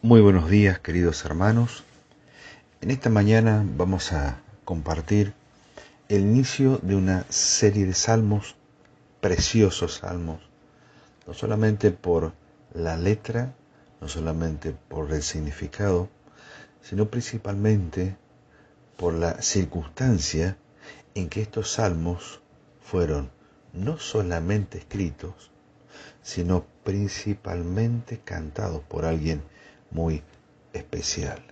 Muy buenos días, queridos hermanos. En esta mañana vamos a compartir el inicio de una serie de salmos, preciosos salmos, no solamente por la letra, no solamente por el significado, sino principalmente por la circunstancia en que estos salmos fueron no solamente escritos, sino principalmente cantados por alguien muy especial.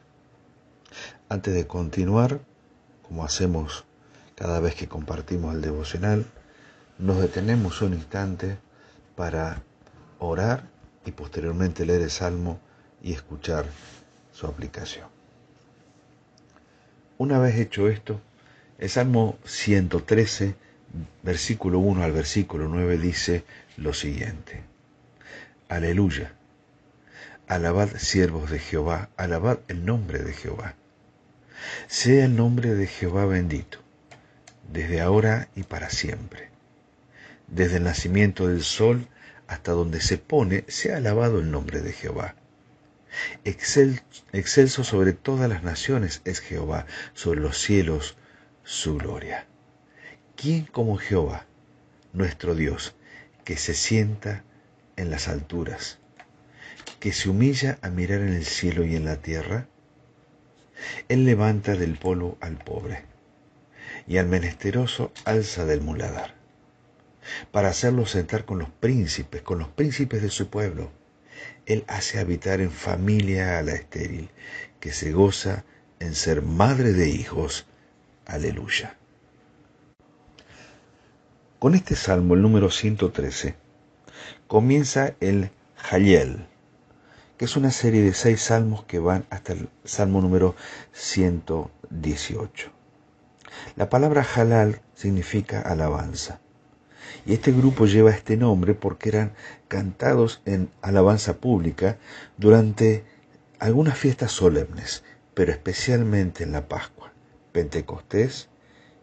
Antes de continuar, como hacemos cada vez que compartimos el devocional, nos detenemos un instante para orar y posteriormente leer el Salmo y escuchar su aplicación. Una vez hecho esto, el Salmo 113, versículo 1 al versículo 9 dice lo siguiente: Aleluya, alabad siervos de Jehová, alabad el nombre de Jehová. Sea el nombre de Jehová bendito, desde ahora y para siempre. Desde el nacimiento del sol hasta donde se pone, sea alabado el nombre de Jehová. Excelso sobre todas las naciones es Jehová, sobre los cielos su gloria. ¿Quién como Jehová, nuestro Dios, que se sienta en las alturas, que se humilla a mirar en el cielo y en la tierra? Él levanta del polvo al pobre, y al menesteroso alza del muladar, para hacerlo sentar con los príncipes de su pueblo. Él hace habitar en familia a la estéril, que se goza en ser madre de hijos. Aleluya. Con este salmo, el número 113, comienza el Hallel, que es una serie de 6 salmos que van hasta el salmo número 118. La palabra halal significa alabanza. Y este grupo lleva este nombre porque eran cantados en alabanza pública durante algunas fiestas solemnes, pero especialmente en la Pascua, Pentecostés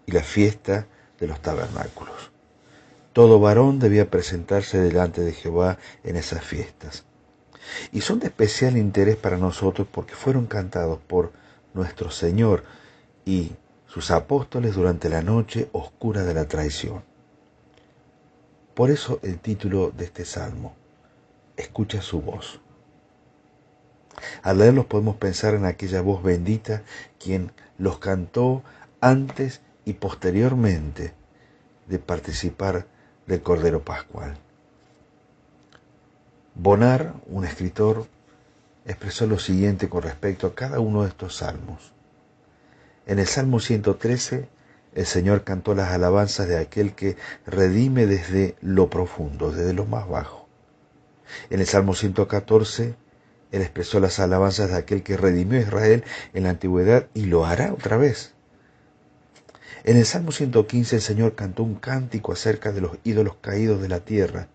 y la fiesta de los tabernáculos. Todo varón debía presentarse delante de Jehová en esas fiestas. Y son de especial interés para nosotros porque fueron cantados por nuestro Señor y sus apóstoles durante la noche oscura de la traición. Por eso el título de este salmo: Escucha su voz. Al leerlos podemos pensar en aquella voz bendita quien los cantó antes y posteriormente de participar del Cordero Pascual. Bonar, un escritor, expresó lo siguiente con respecto a cada uno de estos salmos. En el Salmo 113, el Señor cantó las alabanzas de aquel que redime desde lo profundo, desde lo más bajo. En el Salmo 114, Él expresó las alabanzas de aquel que redimió a Israel en la antigüedad y lo hará otra vez. En el Salmo 115, el Señor cantó un cántico acerca de los ídolos caídos de la tierra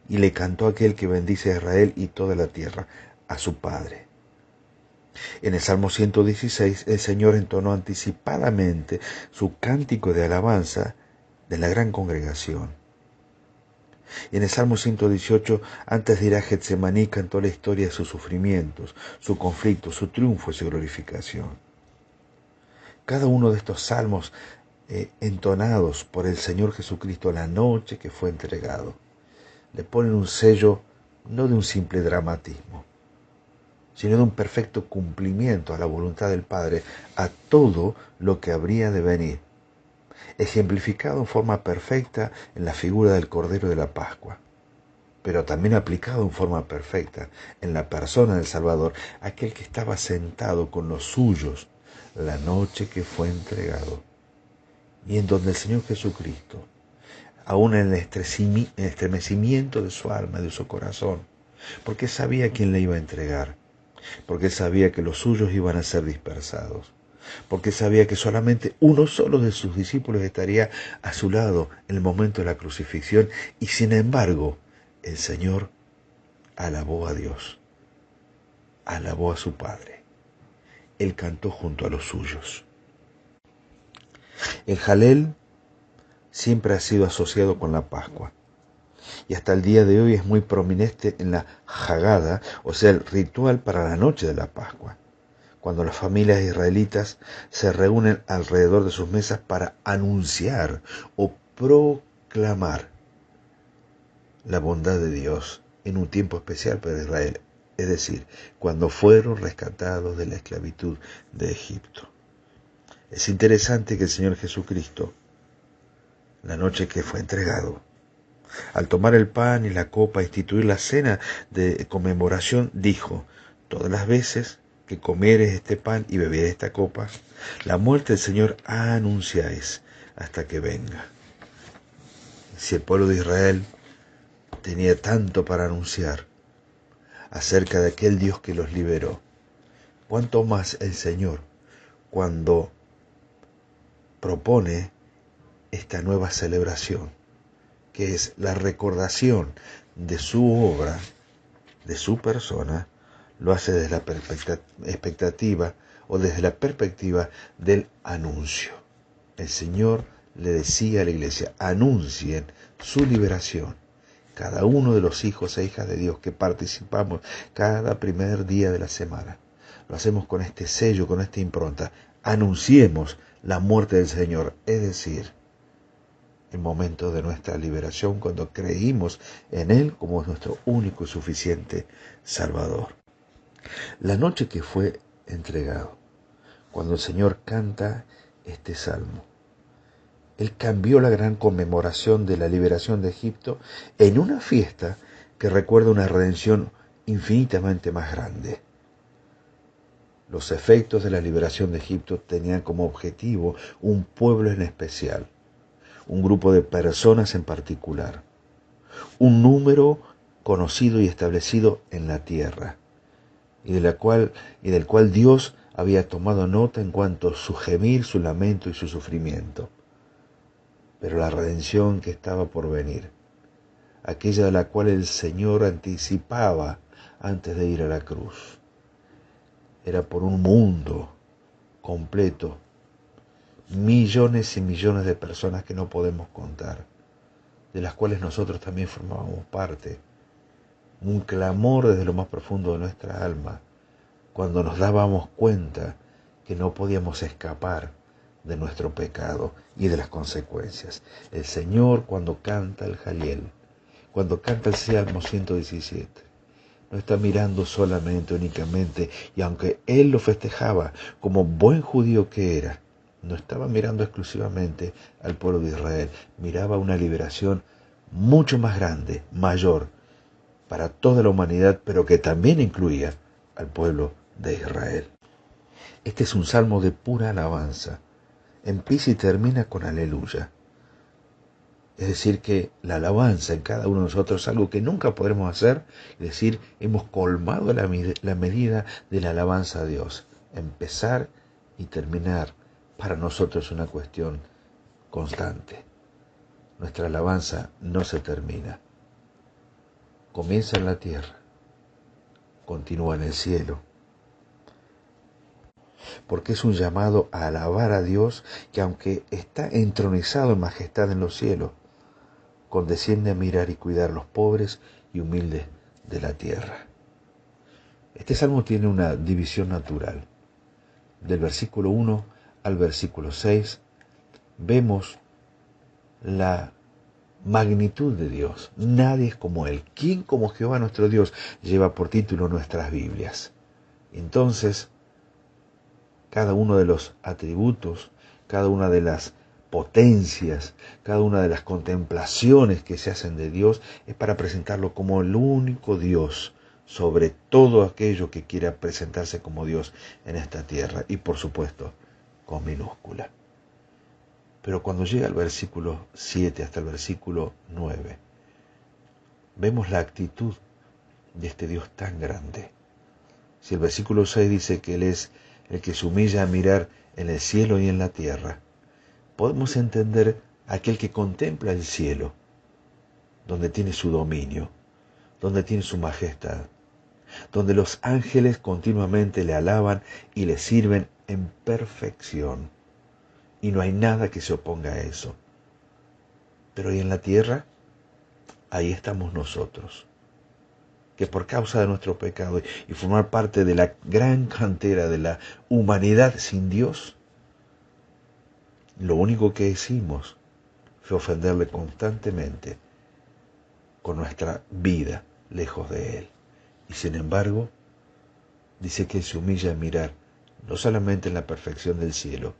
y le cantó a aquel que bendice a Israel y toda la tierra, a su Padre. En el Salmo 116, el Señor entonó anticipadamente su cántico de alabanza de la gran congregación. Y en el Salmo 118, antes de ir a Getsemaní, cantó la historia de sus sufrimientos, su conflicto, su triunfo y su glorificación. Cada uno de estos salmos entonados por el Señor Jesucristo la noche que fue entregado, le ponen un sello no de un simple dramatismo, sino de un perfecto cumplimiento a la voluntad del Padre, a todo lo que habría de venir, ejemplificado en forma perfecta en la figura del Cordero de la Pascua, pero también aplicado en forma perfecta en la persona del Salvador, aquel que estaba sentado con los suyos la noche que fue entregado, y en donde el Señor Jesucristo, aún en el estremecimiento de su alma, de su corazón, porque sabía quién le iba a entregar, porque sabía que los suyos iban a ser dispersados, porque sabía que solamente uno solo de sus discípulos estaría a su lado en el momento de la crucifixión, y sin embargo el Señor alabó a Dios, alabó a su Padre. Él cantó junto a los suyos. El Jalel siempre ha sido asociado con la Pascua. y hasta el día de hoy es muy prominente en la Haggadah, o sea, el ritual para la noche de la Pascua, cuando las familias israelitas se reúnen alrededor de sus mesas para anunciar o proclamar la bondad de Dios en un tiempo especial para Israel, es decir, cuando fueron rescatados de la esclavitud de Egipto. Es interesante que el Señor Jesucristo, la noche que fue entregado, al tomar el pan y la copa e instituir la cena de conmemoración, dijo: todas las veces que comieres este pan y bebieres esta copa, la muerte del Señor anunciáis hasta que venga. Si el pueblo de Israel tenía tanto para anunciar acerca de aquel Dios que los liberó, ¿cuánto más el Señor cuando propone esta nueva celebración, que es la recordación de su obra, de su persona, lo hace desde la expectativa o desde la perspectiva del anuncio? El Señor le decía a la iglesia: anuncien su liberación. Cada uno de los hijos e hijas de Dios que participamos cada primer día de la semana, lo hacemos con este sello, con esta impronta. Anunciemos la muerte del Señor, es decir, el momento de nuestra liberación cuando creímos en Él como nuestro único y suficiente Salvador. La noche que fue entregado, cuando el Señor canta este salmo, Él cambió la gran conmemoración de la liberación de Egipto en una fiesta que recuerda una redención infinitamente más grande. Los efectos de la liberación de Egipto tenían como objetivo un pueblo en especial, un grupo de personas en particular, un número conocido y establecido en la tierra, y del cual Dios había tomado nota en cuanto a su gemir, su lamento y su sufrimiento. Pero la redención que estaba por venir, aquella de la cual el Señor anticipaba antes de ir a la cruz, era por un mundo completo, millones y millones de personas que no podemos contar, de las cuales nosotros también formábamos parte. Un clamor desde lo más profundo de nuestra alma, cuando nos dábamos cuenta que no podíamos escapar de nuestro pecado y de las consecuencias. El Señor, cuando canta el Jaliel, cuando canta el Salmo 117, no está mirando solamente, únicamente, y aunque Él lo festejaba como buen judío que era, no estaba mirando exclusivamente al pueblo de Israel, miraba una liberación mucho más grande, mayor, para toda la humanidad, pero que también incluía al pueblo de Israel. Este es un salmo de pura alabanza. Empieza y termina con aleluya. Es decir, que la alabanza en cada uno de nosotros es algo que nunca podremos hacer, es decir, hemos colmado la medida de la alabanza a Dios. Empezar y terminar para nosotros es una cuestión constante. Nuestra alabanza no se termina. Comienza en la tierra, continúa en el cielo, porque es un llamado a alabar a Dios que, aunque está entronizado en majestad en los cielos, condesciende a mirar y cuidar a los pobres y humildes de la tierra. Este salmo tiene una división natural. Del versículo 1 al versículo 6 vemos la magnitud de Dios. Nadie es como Él. ¿Quién como Jehová nuestro Dios? Lleva por título nuestras Biblias. Entonces, cada uno de los atributos, cada una de las potencias, cada una de las contemplaciones que se hacen de Dios es para presentarlo como el único Dios sobre todo aquello que quiera presentarse como Dios en esta tierra, y por supuesto con minúscula. Pero cuando llega el versículo 7 hasta el versículo 9, vemos la actitud de este Dios tan grande. Si el versículo 6 dice que Él es el que se humilla a mirar en el cielo y en la tierra, podemos entender aquel que contempla el cielo, donde tiene su dominio, donde tiene su majestad, donde los ángeles continuamente le alaban y le sirven en perfección, y no hay nada que se oponga a eso. Pero ¿y en la tierra? ahí estamos nosotros, que por causa de nuestro pecado y formar parte de la gran cantera de la humanidad sin Dios, lo único que hicimos fue ofenderle constantemente con nuestra vida lejos de Él. Y sin embargo, dice que se humilla a mirar no solamente en la perfección del cielo,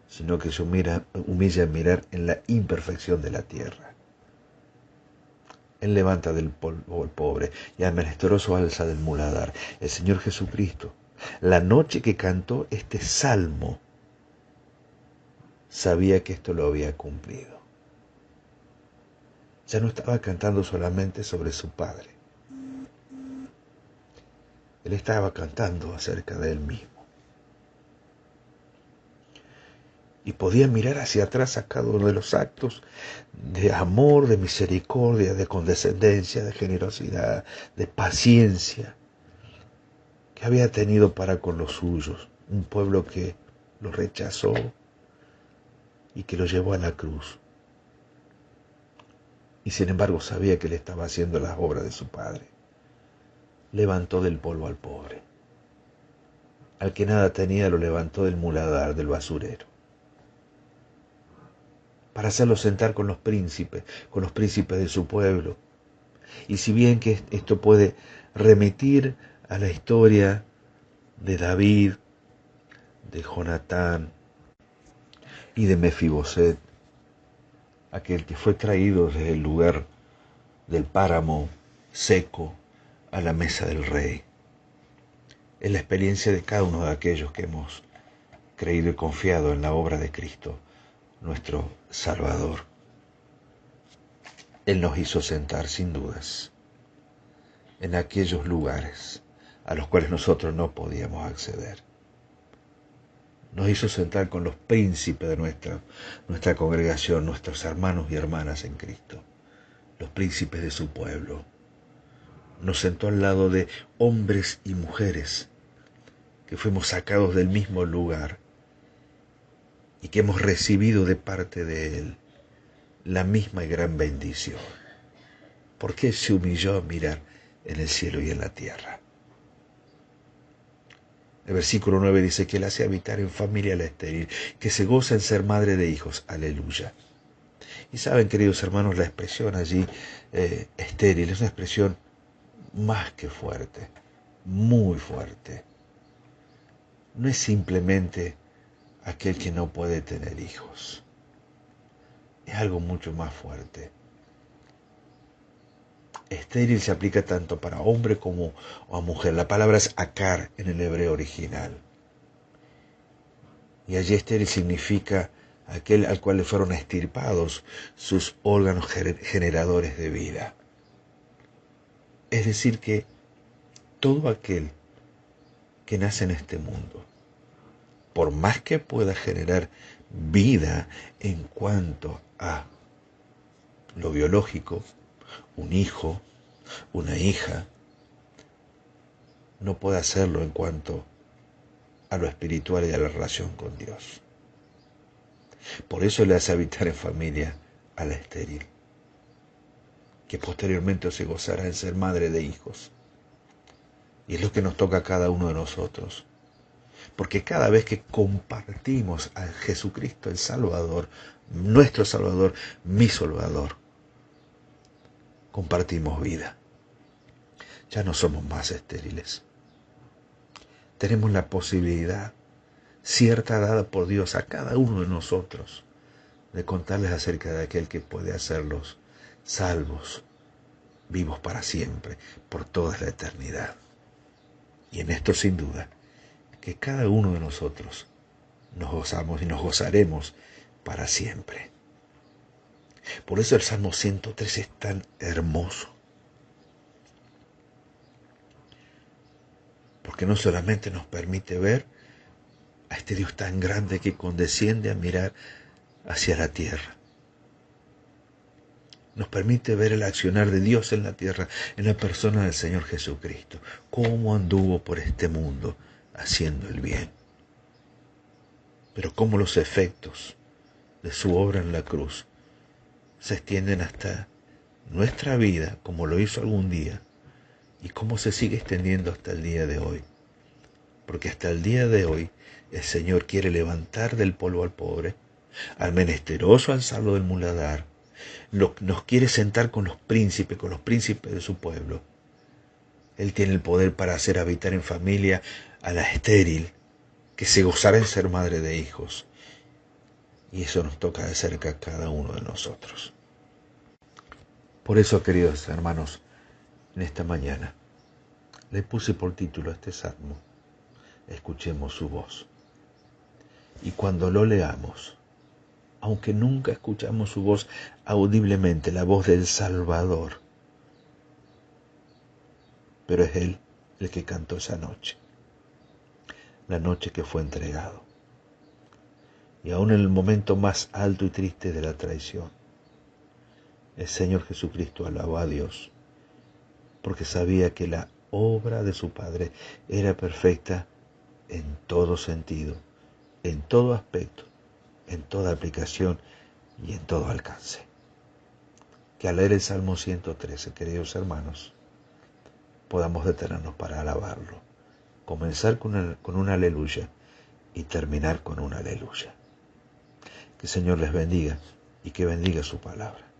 sino que se humilla a mirar en la imperfección de la tierra. Él levanta del polvo al pobre y al menesteroso alza del muladar. El Señor Jesucristo, la noche que cantó este salmo, sabía que esto lo había cumplido. Ya no estaba cantando solamente sobre su Padre. Él estaba cantando acerca de Él mismo. Y podía mirar hacia atrás a cada uno de los actos de amor, de misericordia, de condescendencia, de generosidad, de paciencia que había tenido para con los suyos, un pueblo que lo rechazó y que lo llevó a la cruz. Y sin embargo sabía que le estaba haciendo las obras de su Padre. Levantó del polvo al pobre. Al que nada tenía lo levantó del muladar, del basurero, para hacerlo sentar con los príncipes de su pueblo. Y si bien que esto puede remitir a la historia de David, de Jonatán y de Mefiboset, aquel que fue traído desde el lugar del páramo seco a la mesa del rey, es la experiencia de cada uno de aquellos que hemos creído y confiado en la obra de Cristo, nuestro Salvador. Él nos hizo sentar sin dudas en aquellos lugares a los cuales nosotros no podíamos acceder. Nos hizo sentar con los príncipes de nuestra congregación, nuestros hermanos y hermanas en Cristo, los príncipes de su pueblo. Nos sentó al lado de hombres y mujeres que fuimos sacados del mismo lugar y que hemos recibido de parte de Él la misma y gran bendición, porque Él se humilló a mirar en el cielo y en la tierra. El versículo 9 dice que Él hace habitar en familia la estéril, que se goza en ser madre de hijos. Aleluya. Y saben, queridos hermanos, la expresión allí estéril es una expresión más que fuerte, muy fuerte. No es simplemente aquel que no puede tener hijos. Es algo mucho más fuerte. Estéril se aplica tanto para hombre como a mujer. La palabra es akar en el hebreo original. Y allí estéril significa aquel al cual le fueron extirpados sus órganos generadores de vida. Es decir que todo aquel que nace en este mundo, por más que pueda generar vida en cuanto a lo biológico, un hijo, una hija, no puede hacerlo en cuanto a lo espiritual y a la relación con Dios. Por eso le hace habitar en familia a la estéril, que posteriormente se gozará en ser madre de hijos. Y es lo que nos toca a cada uno de nosotros. Porque cada vez que compartimos a Jesucristo el Salvador, nuestro Salvador, mi Salvador, compartimos vida. Ya no somos más estériles. Tenemos la posibilidad, cierta dada por Dios a cada uno de nosotros, de contarles acerca de aquel que puede hacerlos salvos, vivos para siempre, por toda la eternidad. Y en esto, sin duda, que cada uno de nosotros nos gozamos y nos gozaremos para siempre. Por eso el Salmo 103 es tan hermoso. Porque no solamente nos permite ver a este Dios tan grande que condesciende a mirar hacia la tierra. Nos permite ver el accionar de Dios en la tierra, en la persona del Señor Jesucristo. Cómo anduvo por este mundo haciendo el bien. Pero cómo los efectos de su obra en la cruz se extienden hasta nuestra vida como lo hizo algún día y cómo se sigue extendiendo hasta el día de hoy. Porque hasta el día de hoy el Señor quiere levantar del polvo al pobre, al menesteroso alzarlo del muladar, nos quiere sentar con los príncipes de su pueblo. Él tiene el poder para hacer habitar en familia a la estéril, que se gozará en ser madre de hijos. Y eso nos toca de cerca a cada uno de nosotros. Por eso, queridos hermanos, en esta mañana le puse por título a este salmo: escuchemos su voz. Y cuando lo leamos, aunque nunca escuchamos su voz audiblemente, la voz del Salvador, pero es Él el que cantó esa noche, la noche que fue entregado. Y aún en el momento más alto y triste de la traición, el Señor Jesucristo alabó a Dios, porque sabía que la obra de su Padre era perfecta en todo sentido, en todo aspecto, en toda aplicación y en todo alcance. Que al leer el Salmo 113, queridos hermanos, podamos detenernos para alabarlo, comenzar con un aleluya y terminar con un aleluya. Que el Señor les bendiga y que bendiga su palabra.